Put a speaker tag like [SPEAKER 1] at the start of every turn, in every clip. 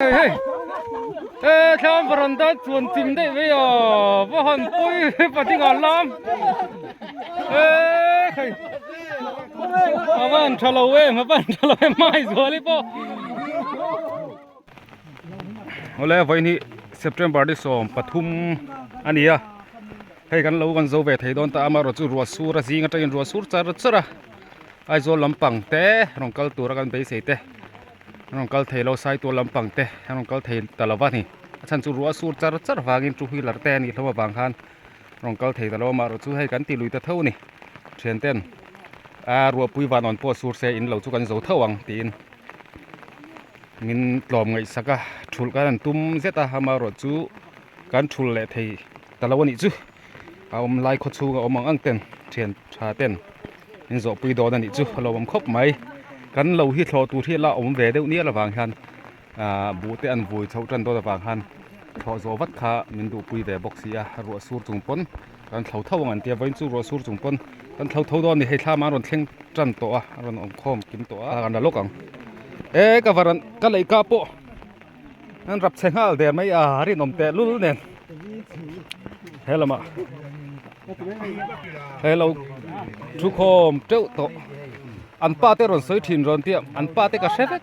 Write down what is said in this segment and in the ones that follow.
[SPEAKER 1] Hey, tham beranda tuan tim deh, ya, bahan pui pati ngalam. Hey, aman kalau mai zuali po. Oleh ini September di som Pathum ania. Hey kan lau kan zo ve thei don ta amaro chu ruwa sur zinga train ruwa sur char chara. Ai zo lampang te rongkal tura kan be se te. Rongkal thei lo sai to lampang te rongkal thei talawa ni chan chu ruwa sur char char wangin chu hilar te ni thoma bang khan rongkal thei talawa maro chu hei kan ti lui ta thau ni thian ten a ruwa pui van on po sur se in lo chu kan zo thawang tin min tlom ngai saka thul kan tum zeta hamaro chu kan thul le thei talawa ni chu om lai kho chu ga omang ang ten thian tha ten in zo pui do na ni chu lo om khop mai kan lo hi thlo tu thi la om ve deuh nia la wang han bu te an vui chho tran do la wang han tho zo wat kha min du pui ve boxia ro sur chung pon kan thlo thawang an tia vain chu ro sur chung pon kan thlo tho don ni he thla ma ron thleng tran to a ron om khom kim to a kan da lokang e ka varan ka lei ka po an rap chengal de mai a ri nom te lul nen helama hello thu khom treu to an pa te ron soi thin ron tia an pa te ka hrevet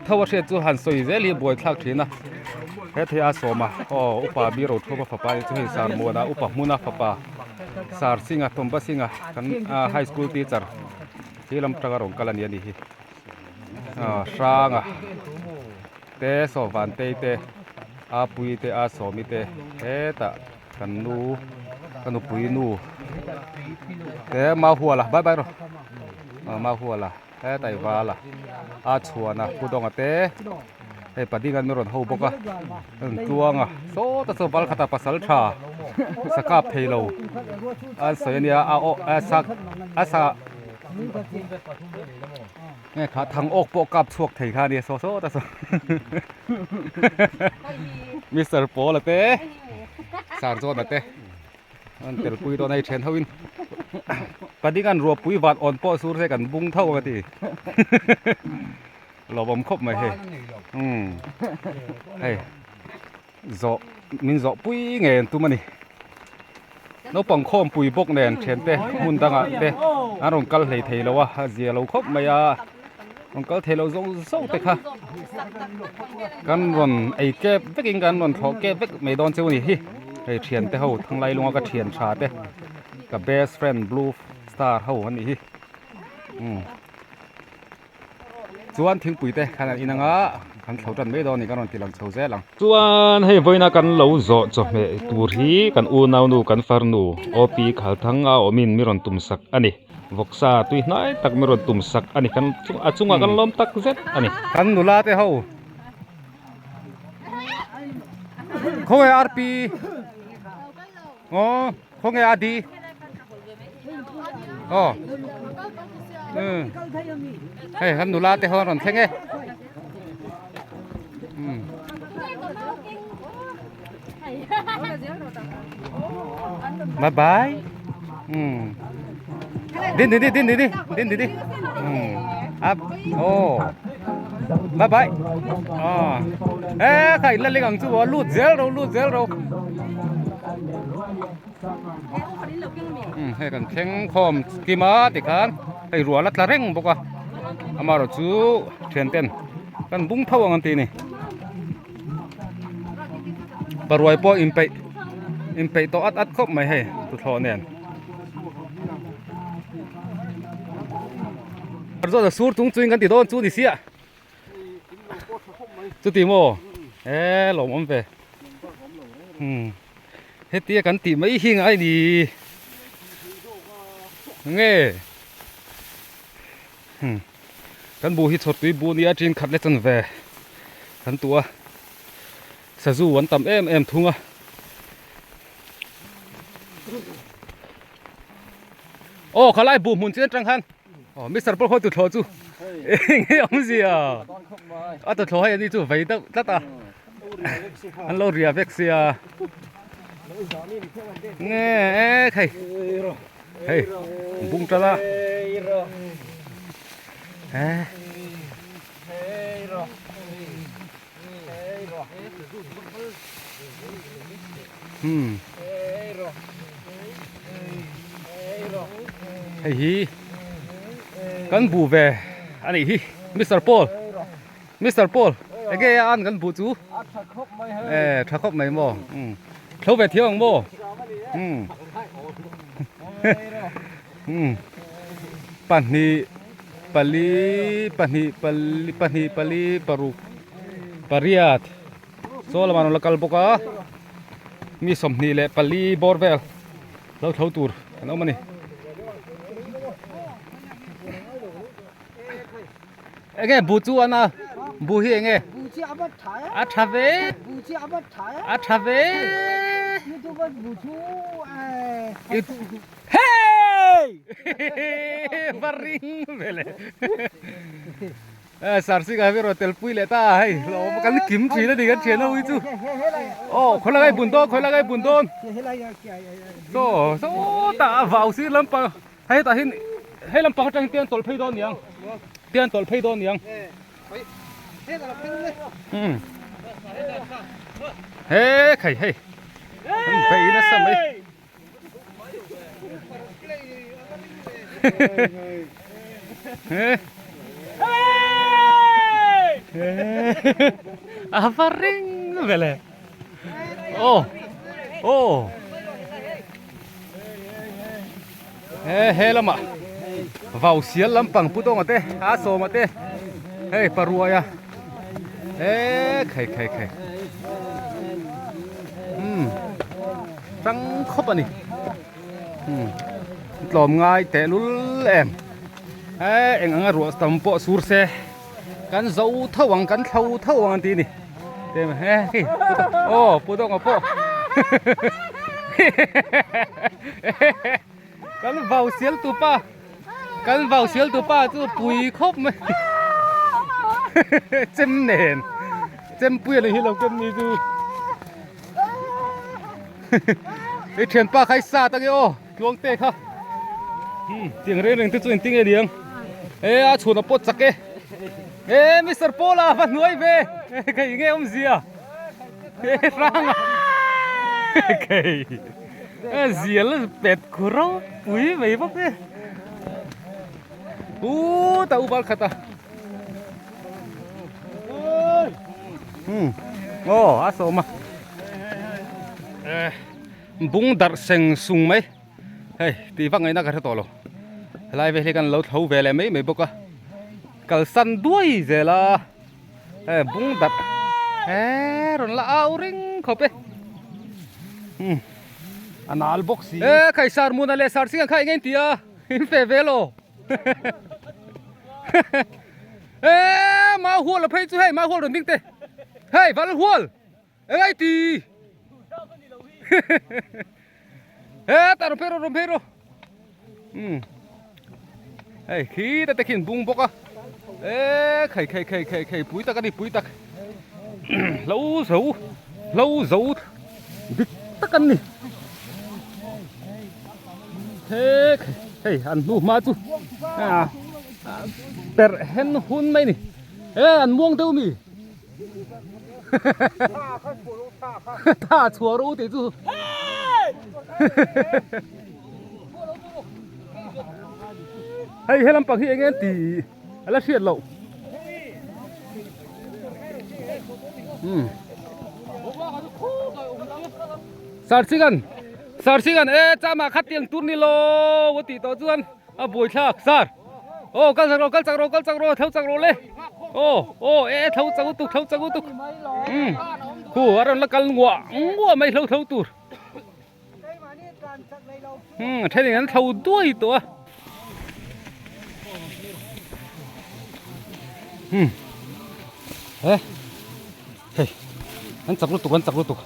[SPEAKER 1] thawa hre chu han soi zeli boi thlak thina he thia soma o upa bi ro thoba papa chu hi sar mo na upa muna papa sar singa tomba singa kan high school teacher hilam taga rong kalan yani hi sanga te so van te a pui te a so mi te he ta kan nu pui nu te ma huala bye bye ro ma huala he tai wala a chuana pudong ate he padingan meron ho boka tuanga so ta so bal khata pasal tha saka phelo a soyania a o a sa nghe khá thằng ốc bộ cặp thuộc thầy kha đi so ta so Mr. Po là thế sar zo là thế anh tel pui đó này chen thawin padingan ro pui wat on po sur se kan bung thau ka ti lo bom khop mai he hey zo min zo pui ngen tu mani nó bằng khom pui bốc nền chen te mun danga te arong kal hlei thei lawa zia lo khop maya rong kal thei lo zo zo te kha kan ron ei ke veking kan ron tho ke vek me don cheu ni hi hei thian te ho thang lai lunga ka thian tha te ka best friend blue star ho an ni hi chuan thing pui te khana inanga kan thlo tan me do ni kan ron tilang chho ze lang chuan hei voina kan lo zo cho me tur hi kan u nau nu kan far nu opi khal thanga omin miron tum sak ani voksa tui nai tak miron tum sak ani kan achunga kan lom tak zet ani kan nula te ho khoe rp khoe adi hei kan nula te ho ron thenge bye bye din đi up bye bye khai lên gang chu lút zel rồi hay kan theng khom kima ti khan hay ruwa lat la reng boka amaro chu thian ten kan bung thawang an ti ni barwai po impei to at khop mai he tu tho nen zo da sur tung chuing kan ti don chu ni sia chu ti mo lom om ve he tia kan ti mai hing ai ni nghe kan bu hi chhot tui bu ni a trin khat le chan ve kan tua sa zu wan tam em thunga khalai bu mun chen trăng han Mr. Paul khoi tu thlo chu nghe ông gì à tu thlo hay ni chu vei đâu tất à anh lo ria vexia nghe khai hey bung tra la hey hi kan bu về anh ấy hi Mr. Paul cái ăn kan bu chú thắc khóc mấy mò thấu về thiếu không mò pani paru pariat so la mano lakal boka mi somni le pali borvel lo thau tur ano mani ege buchu ana buhi enge
[SPEAKER 2] buchi abat thaya
[SPEAKER 1] athave
[SPEAKER 2] buchi abat thaya
[SPEAKER 1] athave
[SPEAKER 2] youtube buchu
[SPEAKER 1] hey baring vele sarsi ga vero tel pui le ta hai lo kan kim chi na di kan chen na ui chu oh khoi la gai bun don so ta vào si lam pa hay ta hin hay lam pa tang tian tol phei don yang tian tol phei don yang hey khai hey phei na sam ấy apa ring vele oh he lama vào xiên lắm bằng puto mà te aso mà te hey parua ya khai trắng khóc anh lom ngai te lul em anh ăn ruột tầm bộ sur xe kan dấu thâu kan thâu tí nè thế mà cái puto ngọc po kan vào xiên tu pa tu bùi khóc mày chém nền chém bùi này hi lâu chém mi tu cái thuyền pa khai xa ta cái luồng tê khá tiếng rên rên tiếng tiếng tiếng chuột nó bớt chắc cái Mr. Paul à bạn nuôi về cái nghe ông gì à răng à cái gì là bẹt khổ bùi vậy bác đấy tao ubal khata aso mà bung dar seng sung mấy hey tí văng ấy na cái to lo lại về cái lâu thấu về lại mấy bốc à cái săn đuôi giờ là bung dar rồi là áo ring khop ấy anh al boxi cái sar muốn là sar xí cái ngay tia về về lo mà huol là phải chú hay mà huol rồi đinh tê hey vào huol ấy tí ta rompero khi ta tekin bung boka khai pui ta lâu dấu đứt ta kan ni thế ăn nu ma chu per hen hun mai ni ăn muông đâu mi ta chua ru te chu hay làm bằng hi anh em thì là xiết lậu sar sigan chama khát tiếng tun ni lo wo ti to chuan a boi thak sar kal chak ro thau chak ro le thau chak tu khu aron la kal ngwa mai thau tu thế thì hắn thâu đuôi to hắn chặt lút tục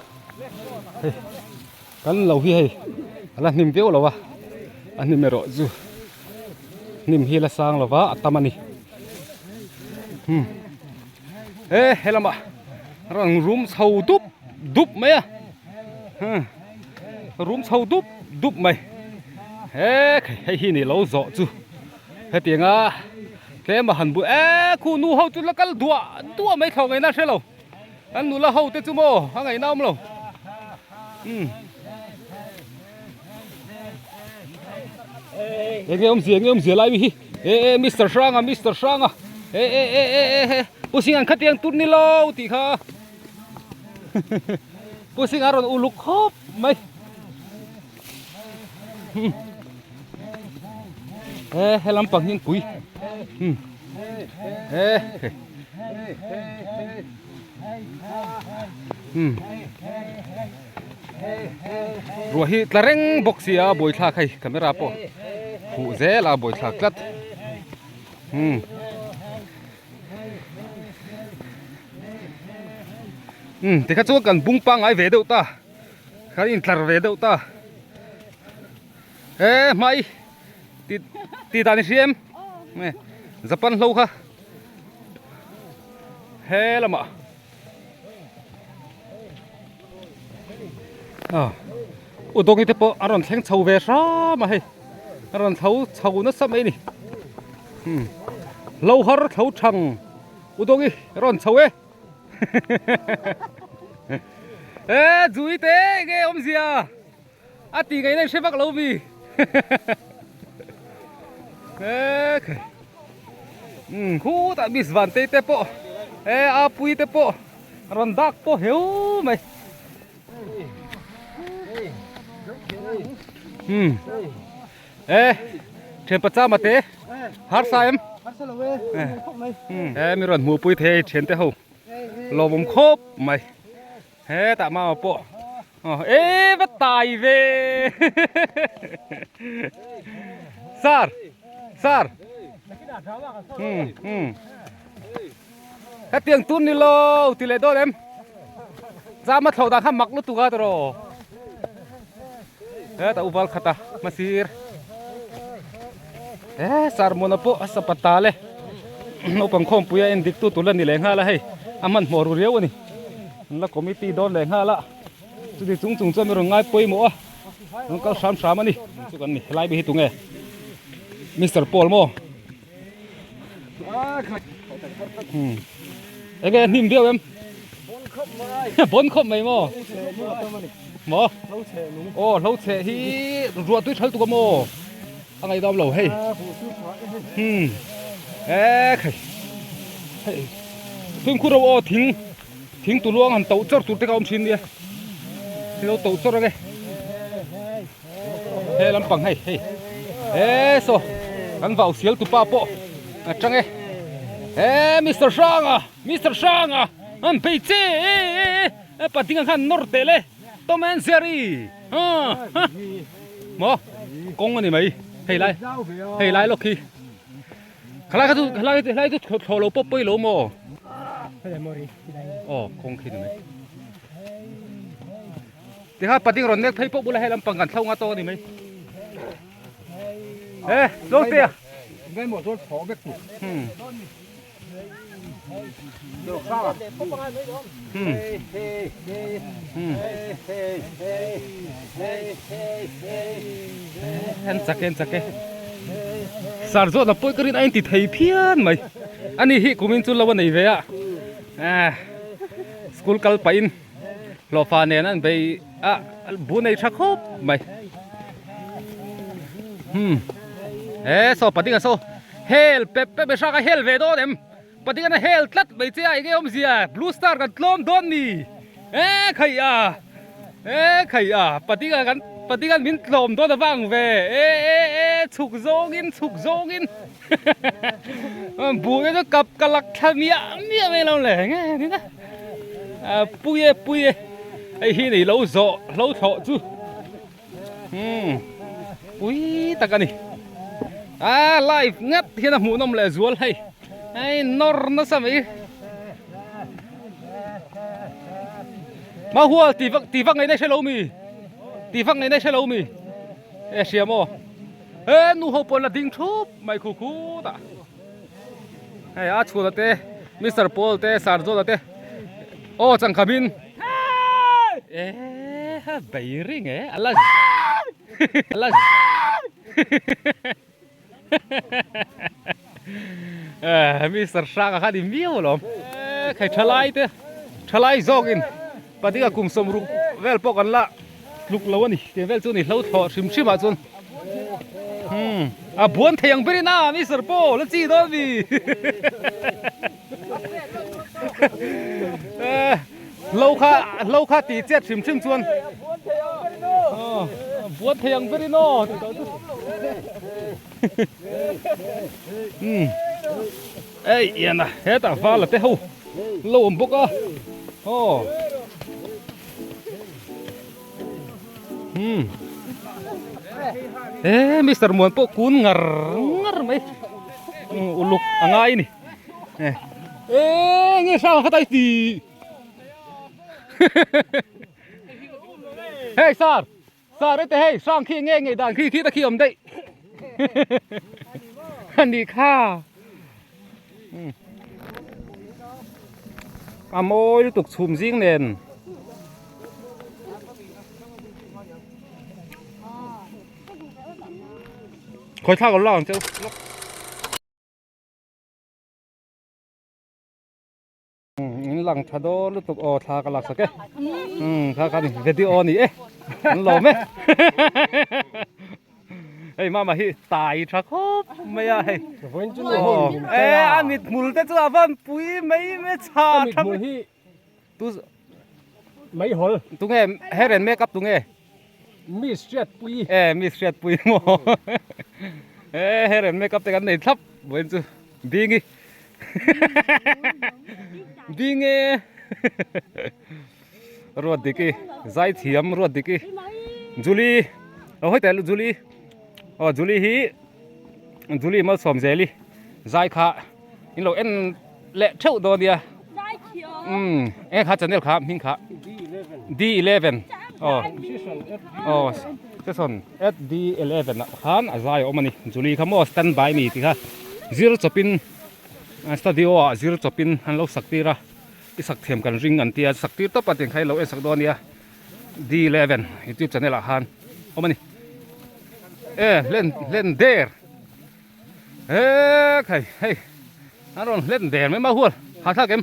[SPEAKER 1] hắn lâu hi hay là niềm véo lâu à anh niềm mero zu niềm hi là sang lâu à tamani hay lắm à rằng room sâu đúp mấy à room sâu đúp mày hay hi này lâu rõ chứ hay tiếng à thế mà hẳn bụi khu nu hậu chút là cái đùa mấy thầu ngày na sẽ lâu อันนู้นละเฮาเตจุโมหางไงน้ำเราเอ็งอมเสียไรพี่มิสเตอร์ช่างอ่ะผู้สิงอันขัดยังตุนนี่เราตีค่ะผู้สิงอารอนอุลุกครบไหมให้ลำปังยิงปุ๋ยรัวฮีตะเร่งบกเสียบอยทาใครคาเมราโปผู้เจลาบอยทากลัดแต่ข้าจ้วกันบุ้งปังไอเวเดอตาข้าอินทร์เวเดอตาไม่ตีตานิเชียมจะปั้นเล่าค่ะเฮ้ละมาอุดงอิทธิปอารอนแข่งชาวเวชามาให้อารอนชาวนั่นสมัยนี่เล่าฮาร์ชาวช่างอุดงอีอารอนชาวจุยเต้เกอมเสียอาตีไงเนี่ยเชฟบักเล่ามีคู่แต่มิสวันเต้ปออาปุยเต้ปออารอนดักปอเหี้ยวไหมเชนประจามาเตะฮาร์ดไซม์มีรอนหมูปุยเทเชนเตะหูลมครบไหมแต่มาปะไม่ตายเว้ซาร์เตียงตุนนี่โลติเลโดเลมจะมาเท่าดังข้ามักลุตุกาตรอแต่อุบลขัดมาซีร์สารมนปะสัปตาเลยอุปงคมปุยเอ็นดิกตุลันนี่แหลงฮาละให้อามันหมอรู้เรียวนี่แล้วคอมมิตี้โดนแหลงฮาละสุดที่จุงจะมีรองง่ายปุยหมัวน้องก็สามมันนี่สุกันนี่ไล่ไปที่ตรงไงมิสเตอร์ปอลโมเอ็งนิ่มเดียวเอ็มบนคบไหมโมหมอโอ้เราเชฮีรัวตุ้ยเท่าตัวโมอะไรดอมเหล่าให้ซึ่งคุณเราทิ้งตัวล่วงหันเต่าจอดตัวเด็กอมชินเดียที่เราเต่าจอดอะไรลำปังให้โซ่กันว่าเสียตัวป้าโปจังมิสเตอร์ช่างอ่ะอันไปเจ้ปัดทิ้งขันนอร์เตเลยตัวแมนเซรีหมอกงอันนี้ไหมให้ไล่ล็อกขี้ขลายก็โชว์โลปไปโลโมอ๋อกงขี้ไหมที่ข้าปัดทิ้งรอนเน็กให้พวกบุรุษให้ลำปังกันเท่างาโตนี่ไหมลงเตี้ยไม่หมดรถของแบบนี้เดี๋ยวข้าวเห็นสักสารโจทย์เราพูดกันไอ้ที่ไทยเพี้ยนไหมอันนี้ฮิคุมินจุลวันไหนเวียสกูลกัลไปน์โลฟาเนนั่นไปบุญในชักคบไหมโซปฏิกันโซเฮลเป๊ะไปชักเฮลเวโดเดมปฏิกันเฮลตัดไปเจ้าไอ้เกี่ยมเสียบลูสตาร์กันล้มโดนนี่ใครปฏิกันมินล้มโดนบ้างเว้ฉุกโจกินบุยจะกับกลักทำเมียไม่เราเลยไงนี่นะปุยไอ้ที่นี่เราโถจูปุยตะกันนี่ไลฟ์งัดที่น้ำหูน้ำเลยจวลให้ไอ้นอร์น่ะสมัยมาหัวตีฟังไงได้ใช่เรามีเสียโมนูเขาปนละดิ้งชุบไม่คู่ตาไอ้อาชูละเต้มิสเตอร์ปอลเต้ซาร์โจละเต้โอ้จังขมินใบริงอะไรมิสเตอร์ช่างข้าดิมีวหรอใครทลายเต้ ทลายจอกอินปฏิกากุมสมรุเวลปกันละลุกแล้วนี่เดี๋ยวเวลจุนี่เราถอดชิมมาจนบวนเทียงไปนะมิสเตอร์โป้แล้วจีโดนดิเราค่าตีเจ็ดชิมจวนบวนเทียงไปนะเอ้ยยันนะเฮ้ตาฟ้าละเต้าโลมบุกอ่ะโอ้มิสเตอร์มวนพวกคุณงร์ไหมอุลุกอะไรนี่งี้สร้างเขาได้ดีเฮ้ยซาร์ได้เฮ้ยสร้างขี้เงี้ยด่านขี้ตะขี้อมได้อันนี้ข้าโมยตุกชุมซิงเน่นคอยท่ากันล่างเจ้าหลังชาโดลุตุกอท่ากันหลักสักแกท่ากันนี่วิดีโอนี่มันหล่อไหมเฮ้ยมาฮิตายชักครบไม่ใช่อันมิดมุลแต่ตัววันปุยไม่ชาทำตู้ไม่หอลตุ้งเฮเรนเมกับตุ้งมิสเจ็ดปุยมิสเจ็ดปุยโมเฮเรนเมกับแต่กันในทับเว้นจูดีงี้ดีงี้รวดดิกี้ใจเทียมรวดดิกี้จูลีเอาให้แต่จูลีจูลีมาสมเจลีใจข้าอินโลเอ็นเละเท่าตัวเดียข้าจะเนี่ยครับหิ้งข้า D11 เจ้าสน D11 นะฮันอะไรออกมานี่จูลีเขาโม่สแตนบายมีที่ค่ะ0 จบปินสตูดิโอ0 จบปินฮันเราสักทีละอีสักเทียมกันริงกันเตียสักทีต่อไปถึงใครเราสักตัวเดีย D11 อีทิวจะเนี่ยละฮันออกมานี่เล่นเดร์ใครเฮ้ยอารอนเล่นเดร์ไม่มาหัวหาท่าเกม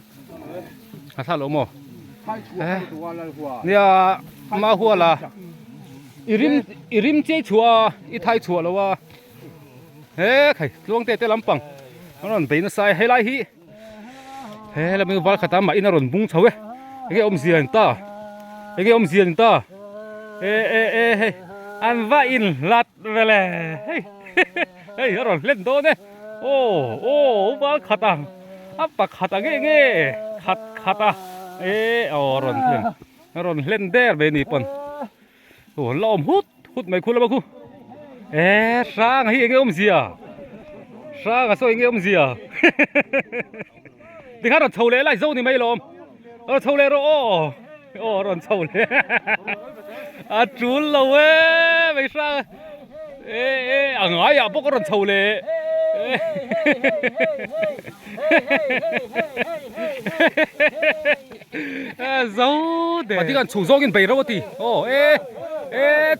[SPEAKER 1] หาท่าโลโมเนี่ยมาหัวละอีริมเจ้าชัวอีไทยชัวแล้วว่าใครลวงเตะลำปังอารอนเป็นสายไฮไลท์ฮีแล้วมีบอลขัดตามมาอินอารอนบุ้งเฉยไอ้อมเสียนตาอันว่าอินลัดเวลาเฮ้ยอารอนเล่นโดนเนี่ยโอ้บอลขัดตามปากขัดตาเงี้ยขัดตาอารอนเล่นเดอร์เบนี่ปนโอ้ล้อมหุดไม่คุ้นแล้วบ้าคุ้สร้างให้เงี้ยอมเสียสร้างก็สวยเงี้ยอมเสียดิข้าเราเท่าเล่ไล่โซ่นี่ไม่ล้อมเท่าเล่เรารอนเท่าเล่จุลเราไม่สร้างไงพวกรอนเท่าเล่โซ่เดี๋ยวที่กันฉุกโซ่กินไปแล้วที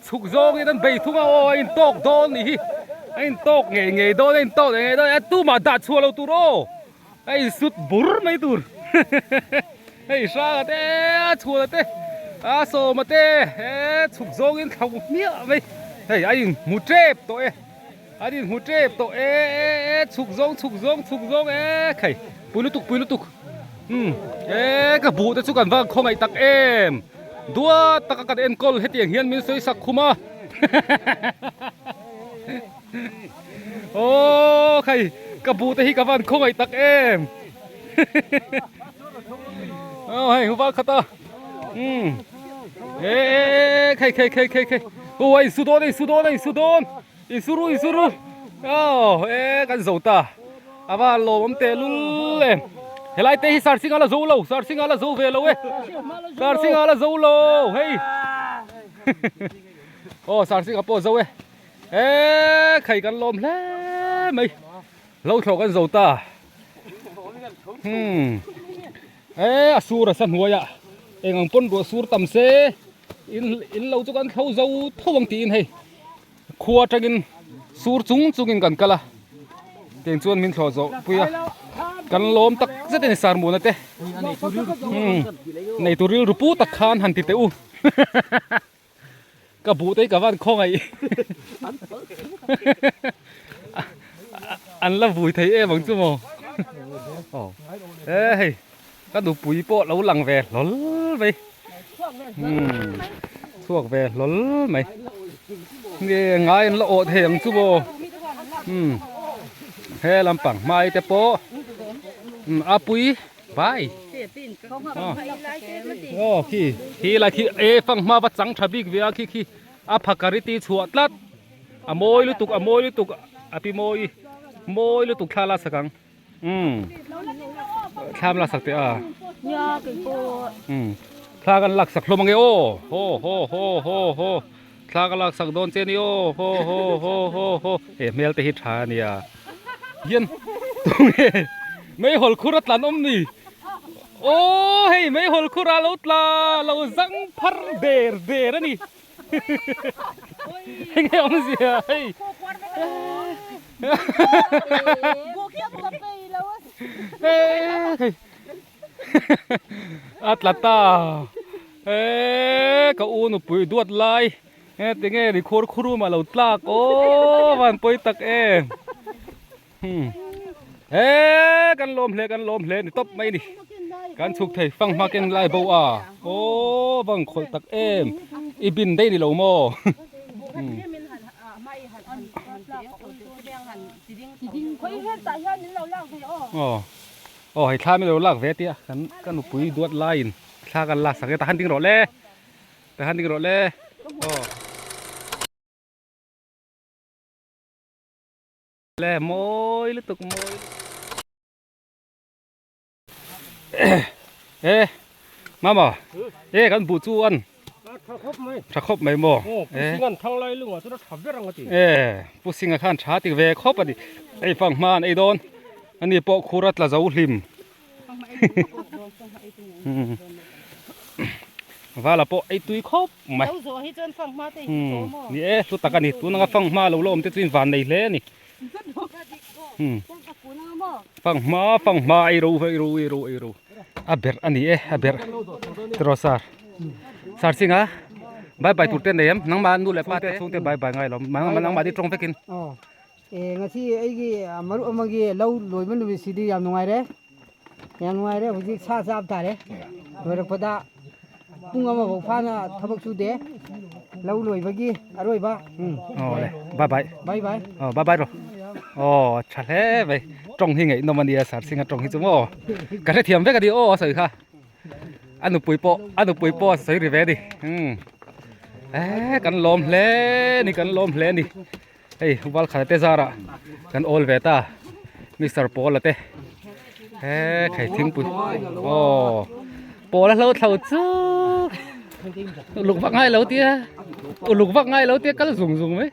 [SPEAKER 1] ฉุกโซ่กินไปทุ่งอินตกโดนนี่อินตกเงี้ยโดนตู้มาดัดชัวเราตู้โรสุดบุร์ไม่ตู้สร้างเต้ชัวเต้โซ่มาเต้ฉุกโซ่กินเขาเนี่ยไม่ไอ้หมูเจ็บตัวอันนี้หูเจ็บตัวฉุกโซ่ใครปุยลุตุกกระบูแต่สุกันว่าคงไอ้ตักดัวตักกันกอลเฮตียงเฮียนมินสวยสักคุมาโอ้ใครกระบูแต่ฮิกวันคงไอ้ตักให้หัวขัดตาใครโอ้ยสุดอนกันโซตาว่าโลมเตลุเลเฮลัยเตฮิสาร์ซิงอาลาโซโลเวโลสาร์ซิงอาลาโซโลเฮ้ยสาร์ซิงอาโปโซใครกันลมแล้วไม่เราโชกันโซตาสูรสันหัวยะอังปนรัวสูรตำเซอินเราจุกันเขาโซทวังตีนให้ขวดจังอินสูรจุงอินกันกะละเตียงชวนมินขอโซปุยะ กันลมตักจะได้สารหมูนะเต้ในตัวริ้วรูปูตักคานหันติเตอูกระบูเต้กับวันข้องไออันละบุยไทยบังจุโมเอ้ยก็ดูปุ๋ยโปะเราหลังแวหลอไปทั่วแวหลอไหมนี่ง่ายละโอเทียงจุโมเฮ้ลำปังไม่แต่โปะอาปุ๋ยไปโอ้ขี้อะไรขี้ฟังมาวัดสังทบิกเวียขี้อาภักการิตีชัวตลัดอโมยลุตุกอโมยลุตุกอภิโมยโมยลุตุกข้าลาสักังข้ามลาสักเตอะข้ากันหลักสักลมงเงโอโฮข้ากันหลักสักโดนเจนิโอโฮเมลเตหิทานี่ยเย็นตรงนี้ไม่หลคุรัตลันนี่โอ้เฮ้ไม่หลคุราลุตลาเราจังพัร์เดร์นี่เฮ้ยอมเสียเฮ้ยอัตลาตาก็อูนุปุยดวดไล่ติงดิโคร์ครูมาเราตลากโอ้วันปุยตักกันลมเลยนี่ตบไม่ดิการฉุกเถยฟังมาเก่งลายบัวโอ้บังคนตักอีบินได้นี่เราโมให้ข้าไม่เราลากเวทีกันอุปุยดวดไล่ข้ากันลากสักแต่หันดิ้งรอเล่แล่โมยหรือตกโมยมาบ่กันบูจวนถ้าครบไม่บ่
[SPEAKER 3] สิงันทางไรลุงอ่ะจะทำได้รังกะติ
[SPEAKER 1] ผู้สิงห์ขันชาติเวครบอ่ะดิไอ้ฝั่งมาไอ้โดนอันนี้ปอคูรัตละเจ้าลิมว่าละปอไอ้ตุยครบไหมนี่ตุตะกันนี่ตุนังฝั่งมาเราล้มติดวินวันในเล่นี่ฝั่งมาไอ้รู้อาเบอร์อันนี้อาเบอร์ตรอสาร์สิงห์บายตุเต้นเดียมนังมาดูแลป้าเต้ส่งเต้บายไงหรอนังมาที่ตรงไปกิน
[SPEAKER 2] ngasi aigi maru amagi lau loiman bi sidi yam nungai re huji sa thare loirak pada pung ama bo phana thabak su de lau loibagi aroi ba
[SPEAKER 1] le bye ro chale bai trong hi ngai nomania sar singa trong hi chumo ka re thiam ve ka di soi kha anu pui po soi ri ve di kan lom hle ni hey wal khate zara kan ol veta Mr. Paul ate khai thing pu Paul lo thau chu lục vak ngai lo tia kal zung mấy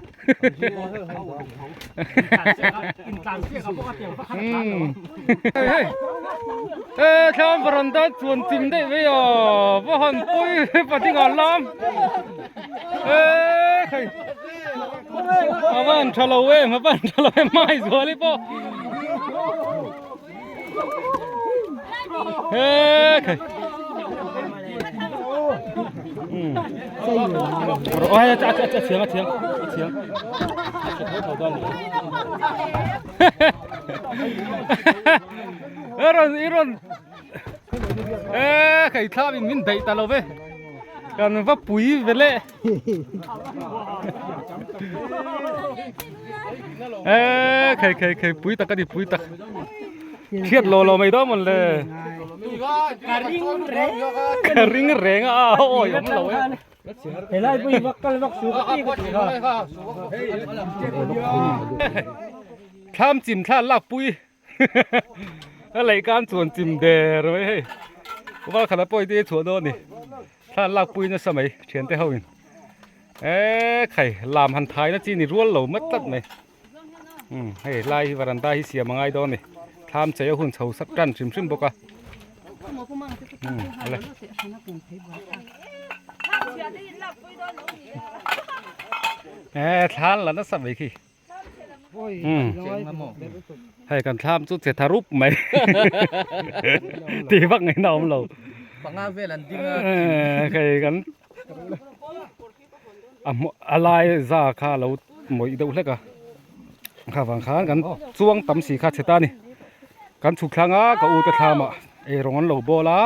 [SPEAKER 1] tham varanda chuan tim dei ve va han pui pati ngal lam khaiมาบ้านทะเลไม่สวยเลยป่ะเฮ้ยโอ้ยจะเสียงอีรอนใครท่าบินมินได้ตลอดเว้ยกันว่าปุ๋ยเวล่ใครปุ๋ยตะกันดิปุ๋ยตะเครียดโลไม่ได้หมดเลยกระริงแรงโอ้ยมันเลย
[SPEAKER 3] เฮ้ยปุยวักสูกตีกัน
[SPEAKER 1] ข้ามจิ้มข้าลากปุ๋ยอะไรการส่วนจิ้มเดรไว้ให้ว่าขนาดปุ๋ยที่ถั่วโดนนี่ถ้าลากปุ๋ยในสมัยเฉียนแต่เขาไข่ลามหันท้ายนะจีนี่รั้วเหล่ามัดตัดไหมให้ไล่วารันดาให้เสียมังไงโดนนี่ทำใจหุ่นเฉาสักกันชิมบกะอะไรทานแล้วนะสมัยขี้ ให้กันทำจุดเสร็จทารุปไหม ตีบักไงน้องเรา
[SPEAKER 4] ปังงาเวลันติง
[SPEAKER 1] ใครกันอะไรจะข้าเราหมดอีเดียวเล็กอะข้าฟังขานกันช่วงตำสีขาดเสตานี่กันสุขลังอ่ะก็อูตะทามอ่ะรองอันโลโบละ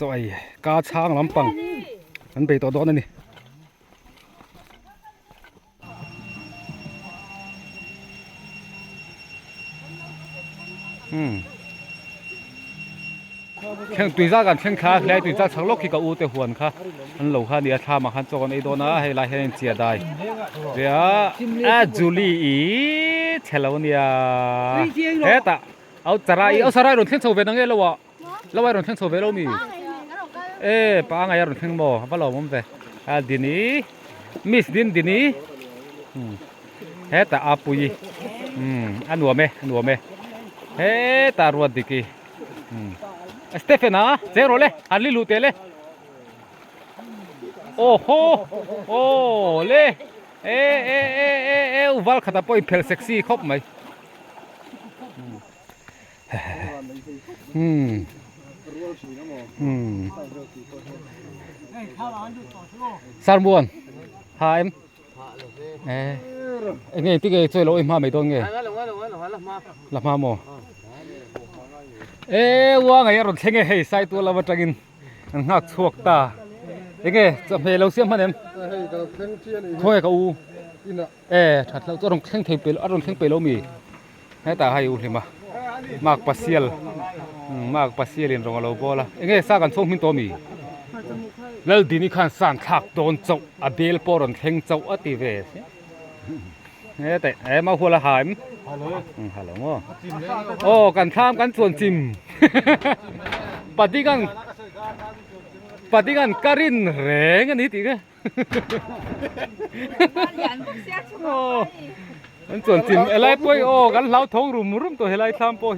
[SPEAKER 1] จ่อยกาช้างลำปังมันไปต่อดอนนั่นนี่แข่งตุยซ่ากันแข่งขาเลยตุยซ่าชักลกขี้กับอูเตหวนค่ะอันโลค่ะเนี่ยทามาขันจอนไอโดนะให้ลายให้เจียได้เดี๋ยวจูลี่อีเชลวเนี่ยเฮ้ตาเอาสลายเอาสลายรถแข่งโซเวนังเอลวะแล้วไว้รถแข่งโซเวลมีป้าไงรถแข่งบ่ป้าเราไม่เป็นดินี่มิสดินี่เฮ้ตาอาปุยอันหัวเมเฮ้ตารวดดิกีสเตฟานาเซโรเล่ฮันลิลูเตเล่โอ้โหโอ้เล่อุวัลขัดปอยเพลเซ็กซี่ครบไหมสามวันหายไงที่เกย์ช่วยเราอีกมาไม่ต้องไงละมาโมว่าไงรถเชงเฮ้ยใส่ตัวเรามาจังกินหักชวกตาไงจะเพลเราเสียมมันเองถ้วยกับอูถัดเราจะลงแข่งเทปเอาลงแข่งเปล่ามีให้ตาให้อูเห็นปะมากปัสเซียลเรียนรองเราบ่ละไงสร้างกันส่งมินตัวมีแล้วดีนี่ขันสั่งถักโดนเจ้าอเบลปอรอนแข่งเจ้าอติเวสแต่มาหัวละหายฮัลโหลโอ้กันข้ามกันส่วนจิมปฏิกันการินแรงอันนี้ติกะโอ้กันส่วนจิมอะไรป่วยโอ้กันเล้าท้องรุมตัวอะไรทำป่วย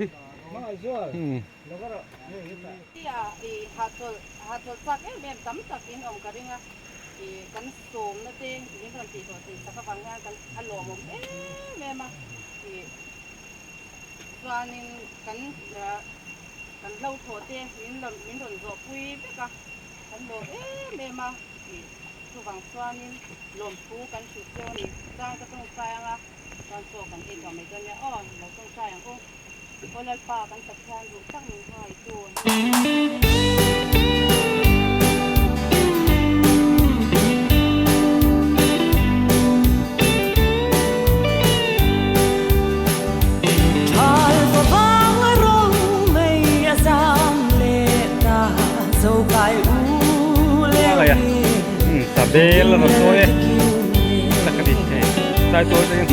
[SPEAKER 5] กันโสมนะเต้งนี่ตอนตีตัวตีสักฟังงานกันอารมณ์แม่มาส่วนนึงกันเล่าโถเต้มินโดนโจปุยไปกันบอกแม่มาส่วนส่วนนึงลมพูกันสุดเจ้านี่จ้างก็ต้องใส่ละตอนโจกันเองก็ไม่ต้องเนี่ยเราต้องใส่อย่างคนละป่ากันตัดแทนอยู่ตั้งหอยตัว
[SPEAKER 1] เดลแล้วตัวเองสักนิดใส่ตัวเอง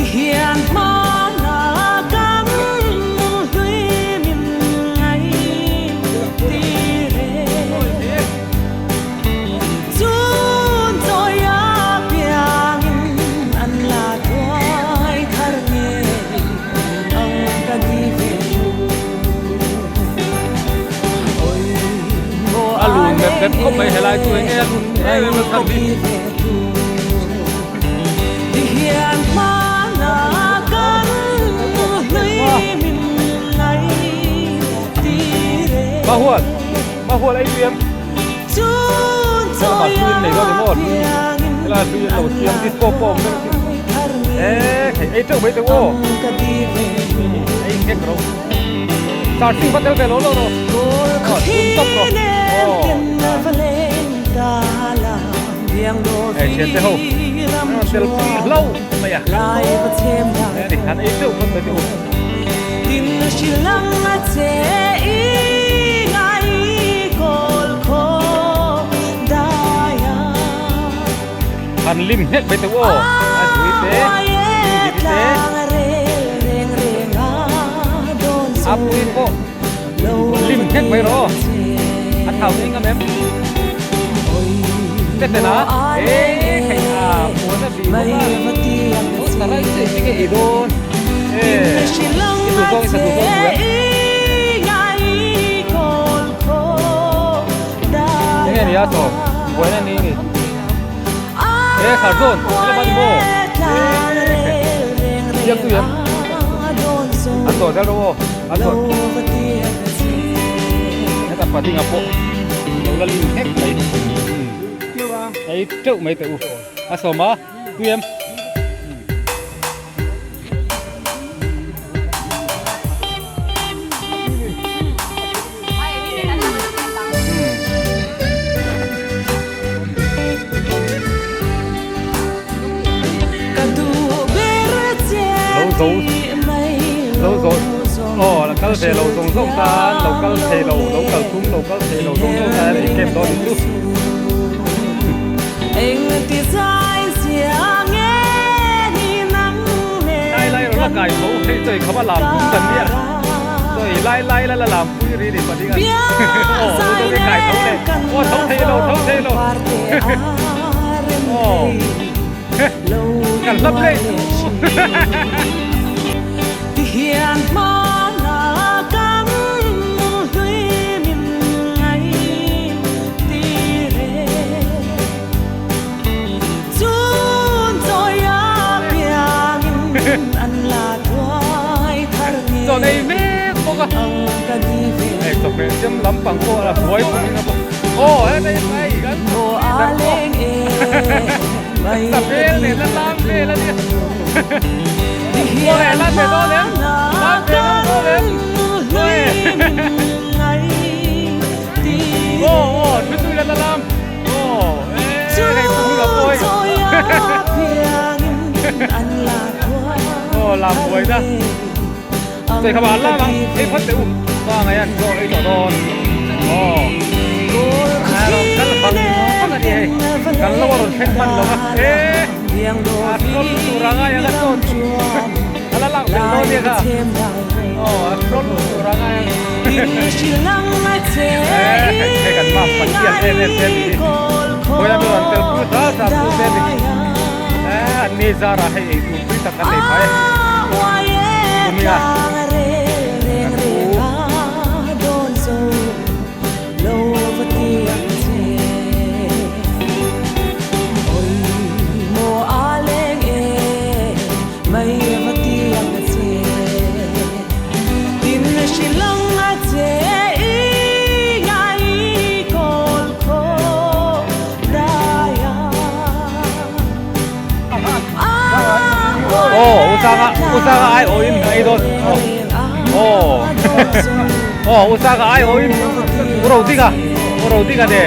[SPEAKER 1] แบบก็ไม่ให้ลายตัวเองมันทำดีมาหัวไอ้เบียมมาคืนไหนก็ได้หมดเวลาคืนเราเตรียมดิสโก้ปอมไอ้เจ้าไม่ตัวไอ้เก่งเราสาดสิ่งพัดเดินไปโลโลโลตุ้มต้มโลเชียนเจ้าเซลฟี่เล่าไม่อยากดิฉันไอ้เจ้าคนแบบนี้พันลิมเฮ็ดไปตัวดูเต้อัพวินโก้ลิมเฮ็ดไปรออันเท่านี้ก็แม่เด็ดนะใครหัวจะดีมากแต่ละสิ่งที่โดนถูกต้องถูกต้องเหมือนนี่นี่ยาโซ่หัวนั่นนี่ขาดโดนแล้วมันโม่ Siap tu ya. Ato dah lo. Ato. Kita pati ngapo. Lalu hek mai. Ai trâu mai tu. Asoma tu em. Lâu rồi là các thể lâu giống giống ta lâu các thể lâu cung lâu các thể lâu giống giống ta để kèm đó đi chút lai là cái thấu hay rồiเขาว่าlàm cũng cần biết rồi lai là làm vui đi để mà đi ăn tôi cái cái thấu này thấu thế lâu cần lấp lên
[SPEAKER 6] hiện mà là cánh lưới mình ngày tì rê chun rồi á biển ăn là thoái thar nghe
[SPEAKER 1] rồi này mẹ có cái này chụp cái chấm lắm bằng cô là cuối cùng nó ô đây đây cái
[SPEAKER 6] đồ á lên
[SPEAKER 1] tập về để làm về là đi cô này làm về đó đấy làm về đó đấy ô chú tôi là làm này cũng được thôi làm buổi đó rồi các bạn làm bằng cái phát tiểu qua ngày ăn rồi trò đòn kan bang apa dia kan lo orang hebat lo asal suranga yang kan ala lang lo dia ka asal suranga yang kan bang pasian NSN ini boleh bilang telpon dah satu tadi ni zara hai itu kita kan lepai dunia usaha ai oin ai don usaha ai oin roti ka de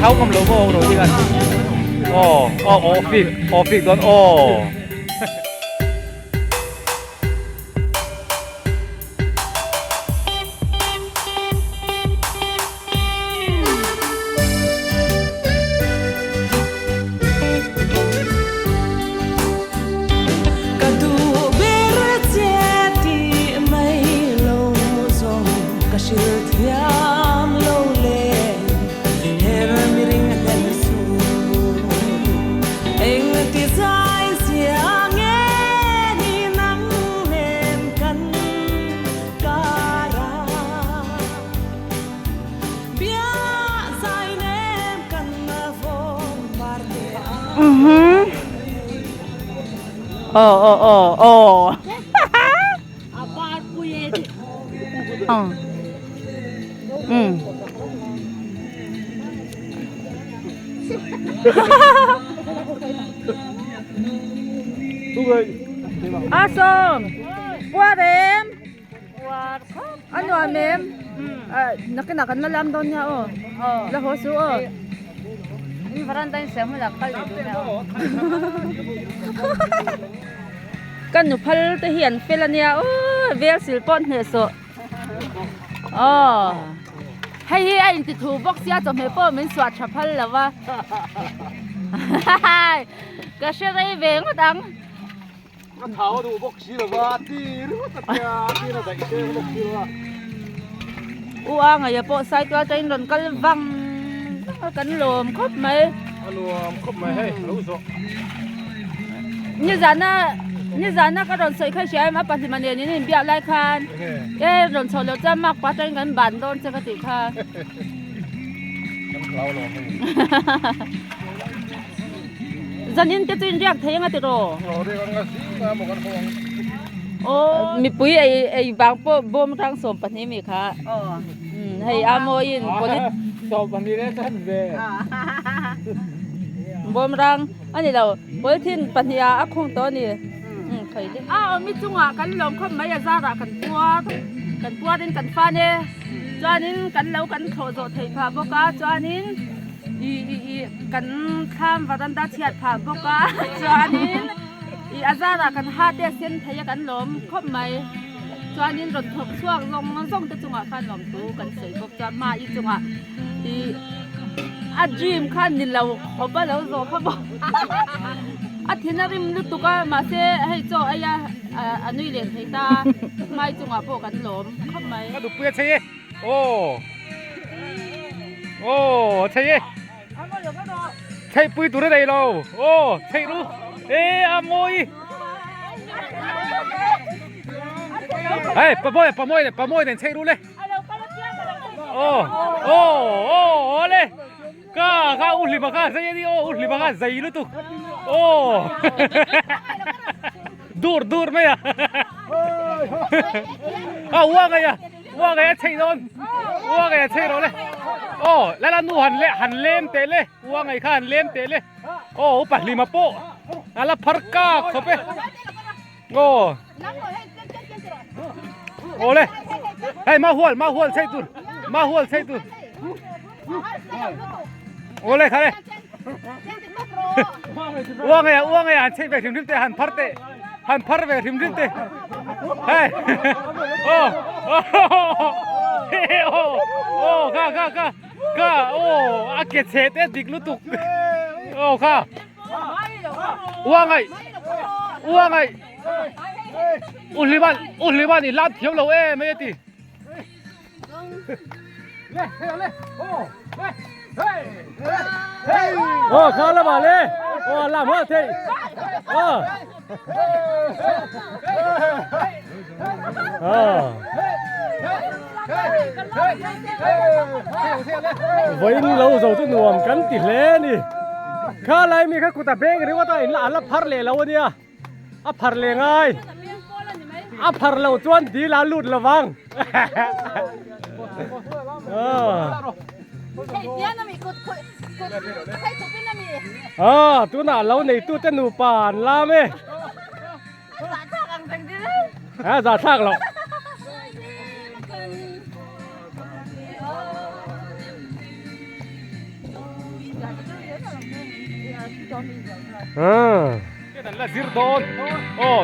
[SPEAKER 1] thau kam lo mo roti ka office don
[SPEAKER 5] Asom, buat em, anu amem, nak nalam donya lah hosu ini berantai semua lah kali itu kan nupal terhian filania vel silpon heso hay aiติดถูบอกเสียจมให้ป้อมันสวัสดิ์ชัพพแล้ววะก็เชื่อได้เวงก็ดัง
[SPEAKER 3] เท้าดูบอกชีหรือว่าตีหรือว่าตัดยาตีอะไรเชื่อบอกชีว่า
[SPEAKER 5] อ้วงอย่าโปะใส่ตัวใจหล่นกันวังกันลมครบไหม
[SPEAKER 3] รวมครบไหมให้รู้สึก
[SPEAKER 5] นี่จานะก็โดนใส่ข้าวเชียมาปัจจุบันนี้นี่เบียร์ไรคันโดนชนแล้วจะมากกว่าใจกันบันโดนจะกติค่ะ zanin te chin riak thei nga ti ro
[SPEAKER 3] Rồi đây con ngã xí mà một con phong.
[SPEAKER 5] o mi pui ai bang po bom rang som pan hi mi kha hei amoin polit
[SPEAKER 4] so ban ni le tan ve
[SPEAKER 5] bom rang ani lo politin pania a khong to ni khoi le mi chunga kan lom khom mai za ra kan puat in kan fa ne chuanin kan lo kan tho zo thei pha boka chuanin i kan tham wadan da chiat pha boka chuanin i azara kan ha te sen thei kan lom khom mai chuanin ron thok chuak zong te chunga khan lom tu kan sei bok cha ma i chunga i a dream khan ni lo khoba lo zo kha bo a thinarim lu tuka ma se hei cho aya anui le thei ta mai chunga po kan lom khom mai
[SPEAKER 1] ก็ดูเปื้อนใช่โอ้โอ้ใช่ใช่ปุ้ยตัวได้เราโอ้ใช่รู้อามวยเฮ้ยปะมวยเนี่ยใช่รู้เลยโอ้เลยก็อุลิบก้าใช่ดิโอ้อุลิบก้าใช่รู้ตุโอ้ดูดไหมอ่ะว่าไงใช่โดนว่าไงใช่โดนเลยโอ้แล้วนู่หันเล่มเตะเลยว่าไงข้าหันเล่มเตะเลยโอ้ปัดลิมาโป้แล้วพักก้าเข้าไปโอ้เลยเฮ้ยมาหัวใช่ตุนโอ้เลยค่ะเลยว่าไงใช่แบบถึงเตะหันพัดแบบถึงเตะเฮ้ยโอ้ข้าโอ้อาเกตเสตดิกลุตุกโอ้ข้าว่าไงอุลิบันนี่ลาดเที่ยวเราไม่ได้ตีโอ้ข้าละมาเลยโอ้ลามาเทvới lâu rồi tôi nuông cắn tịt lé nè khá lại mi khá cụ ta bê cái đó là ăn phật lệ lâu đi à phật lệ ngay phật lâu chuan đi là lụt là vang tôi nãy lâu này tôi tên nụ bàn làm ấy giả thác lắm cái này là giết đồn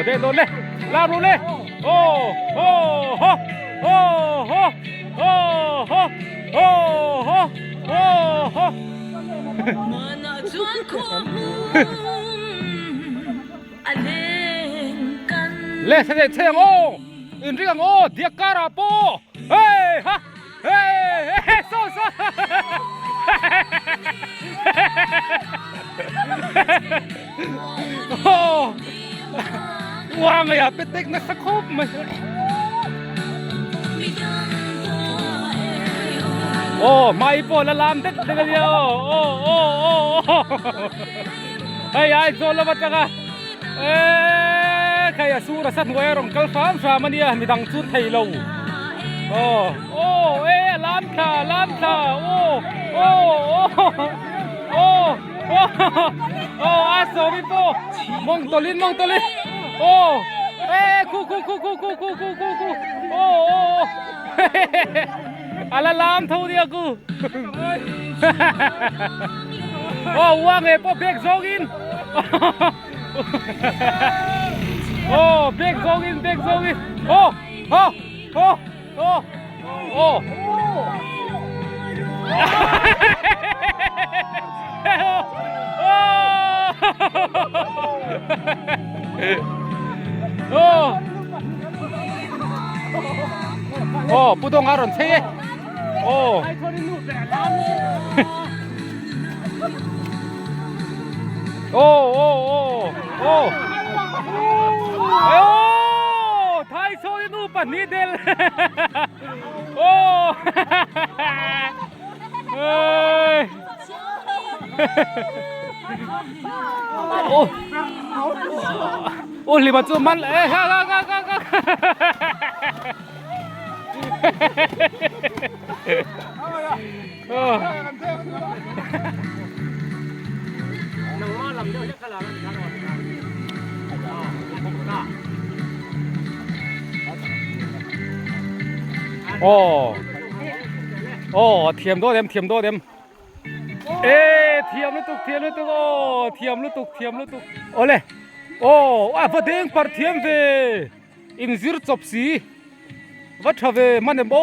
[SPEAKER 1] để đồn lên làm luôn lên lên xe in riêng điếc cara po hey ha hey so wow mày à biết tích nó sắc khốp mày mày po là làm tích cái gì hey ai cho nó bắt ra kaya sura sat ngoy rong kalfam sa mania mi dang chun thei lo lam tha aso mi po mong tolin ku ala lam thau dia ku wang e po bek zogin big zogin 부동 아론 세 thái số nu bản ni del โอ้โอ้ลิมาจูมันเอ้ฮ่าฮ่าฮ่าฮ่าฮ่าโอ้ โอ้โอ้เทียมตัวเต็มเทียมตัวเต็มเอ๊เทียมลูกตุกเทียมลูกตุกโอ้เทียมลูกตุกเทียมลูกตุกโอ้เลยโอ้ว่าพอดีปัดเทียมเวอินซิร์จบสีวัดเทเวมันเดโบ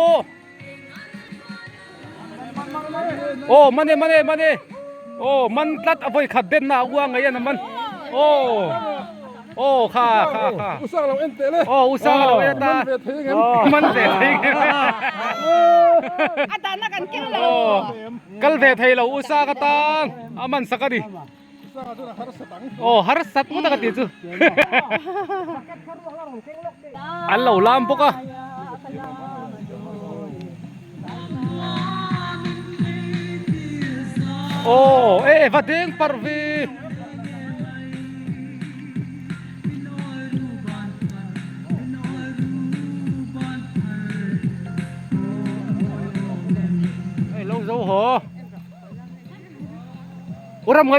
[SPEAKER 1] โอ้มันเดโอ้มันตัดเอาไปขัดเด่นหน้าว่างไงนั่นมันโอ้โอ้ค่ะ
[SPEAKER 3] อุตส่าห์เราเอ็นเตะเลย
[SPEAKER 1] โอ้อุตส่าห์เราเอ็นตามันเตะทิ้ง
[SPEAKER 5] อาจารย์นักกันกินเล
[SPEAKER 1] โอ้
[SPEAKER 5] ย
[SPEAKER 1] กัลเตะไทยเราอุตส่าห์กันตังอามันสักดิ
[SPEAKER 3] อุตส่าห์ตัวharus setang
[SPEAKER 1] โอ้ฮาร์สัตมุตะกันติจูอันเราลามปกอะโอ้เอ๊ะวัดเด้งปาร์วีlâu dấu hả? Uram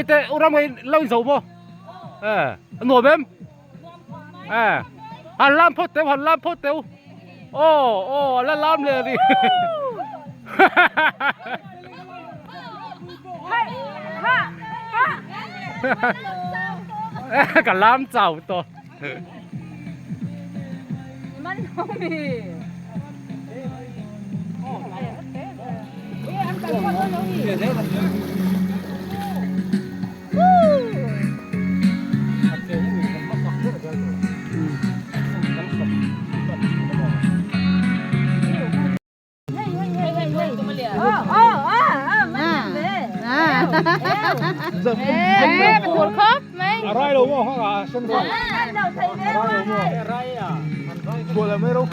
[SPEAKER 1] ngay lâu dấu mo? Nổi bếm? Hàn lam phốt téo. Ồ, lam lề đi. Cả lam chào to.
[SPEAKER 5] Mình không bị. Mình buồn khóc mấy.
[SPEAKER 3] Arai đâu mà hoa à, sân rồi.
[SPEAKER 5] Đâu thấy đấy.
[SPEAKER 3] Arai à, chùa là mấy đâu?